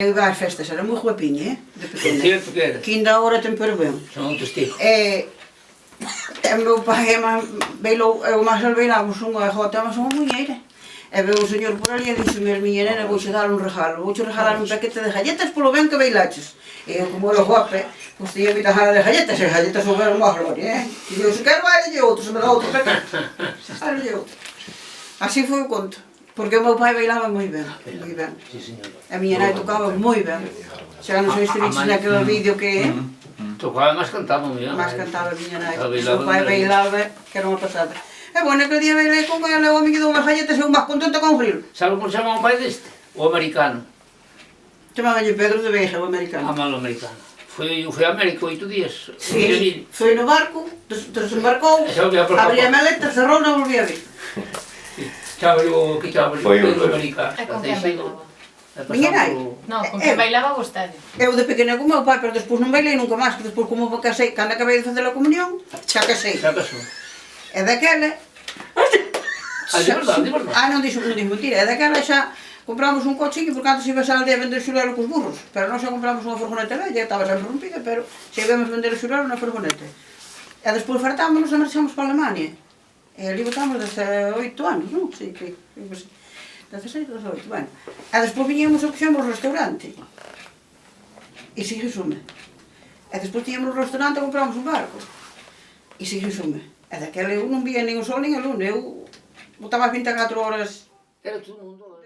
Eu iba ás festas, era moi guapiña, de pequena. Cierto que era. Que ainda agora ten pervén. Son outros tipos. E meu pai e man veilou, eu máis al veilamos unha jota, mas unha muñeira. E veu un señor por ali e dixeme, miña nena, vouche dar un regalo, vouche regalar un paquete de galletas polo ben que beilaches. E eu, como era guape, pois tiña moita gana de galletas, e galletas souberon má gloria, E eu, se quero, vaille outro, se me dá outro paquete. Vaille outro. Así foi o conto. Porque o meu pai bailaba moi ben, moi ben. Sí, señor. A miña nai tocaba moi ben. Xa non sei se viches naquele vídeo que Tocaba máis cantaba, mira. máis cantaba a miña nai. O Bailaba meu pai bailaba, que era unha pasada. E bueno, aquele día bailei con ela, o amigo dou unhas galletas e eu máis contenta con o frío. Sabe como chama o pai deste? O americano. Chamabanlle Pedro de Beja, o americano. Amalo americano. Foi a América 8 días. Sí, foi no barco, desembarcou, abría a maleta, cerrou, non volvía a vir. Chávale o que chávale, Pedro americano. E con quen bailaba? Miña nai? Non, con quen bailaba vostede? Eu de pequena con meu pai, pero despois non bailei nunca máis, que despois como casei, cando acabei de facer a comunión, xa casei. Xa casou. E daquela... De verdade, de verdade. Non dixo mentira, e daquela xa compramos un cochiño, porque antes ibas á aldea a vender xurelo cos burros, pero nós xa compramos unha furgoneta vella, estaba sempre rompida, pero xa íbamos vender o xurelo na furgoneta. E despois fartámonos e marchamos para Alemania. E ali botamos 18 anos, non? Sí, que... 16, 18, bueno. E despois viñemos e puxemos o restaurante. E sigue sume. E despois tiñamos o restaurante e compramos un barco. E sigue sume. E daquela eu non vía nin o sol nin a luna, eu botaba as 24 horas. Era todo mundo.